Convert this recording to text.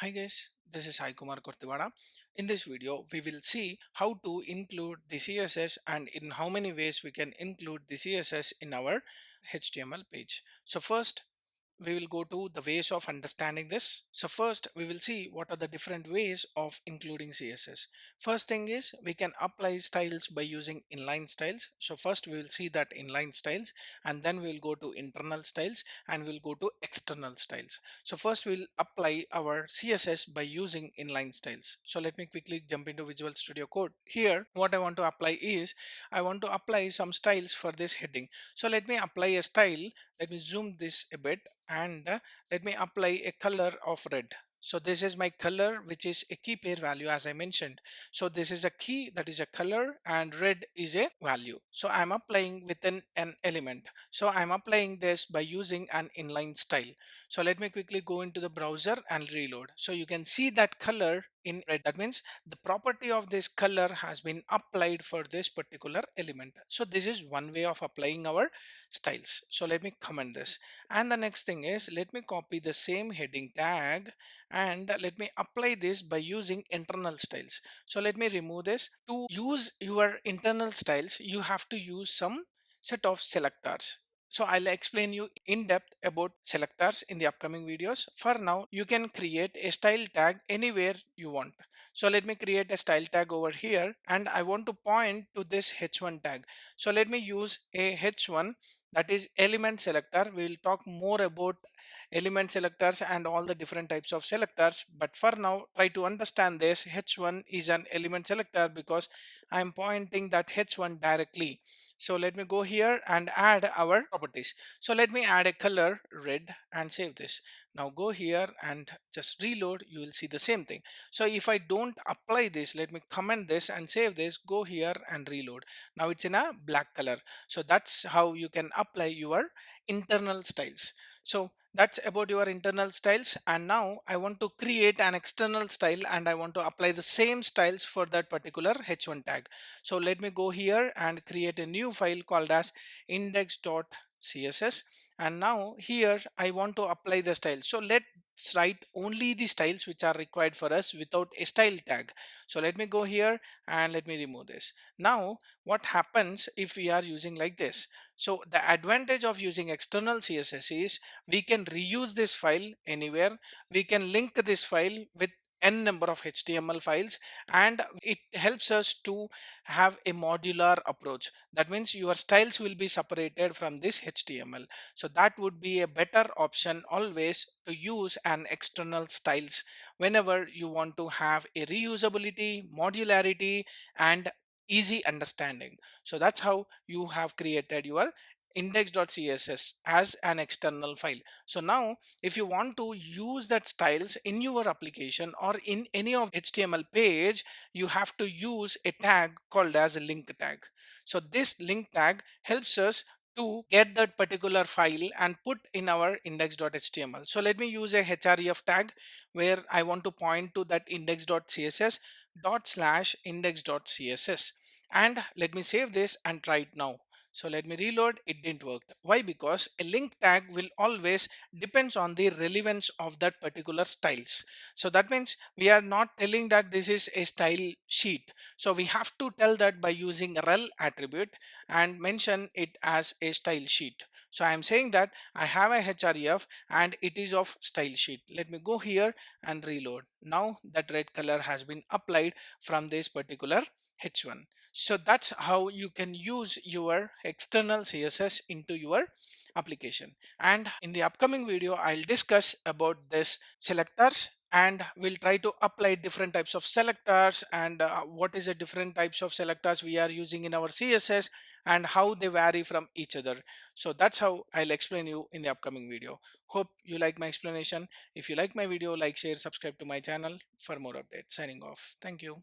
Hi guys, this is Sai Kumar Kortiwada. In this video, we will see how to include the CSS and in how many ways we can include the CSS in our HTML page. So first, we will go to the ways of understanding this. So first, we will see what are the different ways of including CSS. First thing is we can apply styles by using inline styles. So first we will see that inline styles, and then we'll go to internal styles, and we'll go to external styles. So first we'll apply our CSS by using inline styles. So let me quickly jump into Visual Studio Code. Here, what I want to apply is I want to apply some styles for this heading. So let me apply a style. Let me zoom this a bit, and let me apply a color of red. So this is my color, which is a key pair value, as I mentioned. So this is a key, that is a color, and red is a value. So I'm applying within an element. So I'm applying this by using an inline style. So let me quickly go into the browser and reload. So you can see that color in red. That means the property of this color has been applied for this particular element. So this is one way of applying our styles. So let me comment this. And the next thing is, let me copy the same heading tag and let me apply this by using internal styles. So let me remove this. To use your internal styles, you have to use some set of selectors. So I'll explain you in depth about selectors in the upcoming videos. For now, you can create a style tag anywhere you want. So let me create a style tag over here, and I want to point to this h1 tag. So let me use a h1, that is element selector. We will talk more about element selectors and all the different types of selectors, but for now try to understand this. H1 is an element selector because I'm pointing that h1 directly. So let me go here and add our properties. So let me add a color red and save this. Now go here and just reload. You will see the same thing. So if I don't apply this, let me comment this and save this, go here and reload. Now it's in a black color. So that's how you can apply your internal styles. So that's about your internal styles. And now I want to create an external style, and I want to apply the same styles for that particular h1 tag. So let me go here and create a new file called as index.css. And now here I want to apply the style. So let's write only the styles which are required for us without a style tag. So let me go here and let me remove this. Now what happens if we are using like this? So the advantage of using external CSS is we can reuse this file anywhere. We can link this file with n number of HTML files, and it helps us to have a modular approach. That means your styles will be separated from this HTML. So that would be a better option always, to use an external styles whenever you want to have a reusability, modularity, and easy understanding. So that's how you have created your index.css as an external file. So now if you want to use that styles in your application or in any of HTML page, you have to use a tag called as a link tag. So this link tag helps us to get that particular file and put in our index.html. So let me use a href tag where I want to point to that index.css /index.css, and let me save this and try it now. So let me reload. It didn't work. Why? Because a link tag will always depends on the relevance of that particular styles. So that means we are not telling that this is a style sheet. So we have to tell that by using rel attribute and mention it as a style sheet. So I am saying that I have a href and it is of style sheet. Let me go here and reload. Now that red color has been applied from this particular h1. So that's how you can use your external CSS into your application. And in the upcoming video, I'll discuss about this selectors, and we'll try to apply different types of selectors, and what is the different types of selectors we are using in our CSS and how they vary from each other. So that's how I'll explain you in the upcoming video. Hope you like my explanation. If you like my video, like, share, subscribe to my channel for more updates. Signing off. Thank you.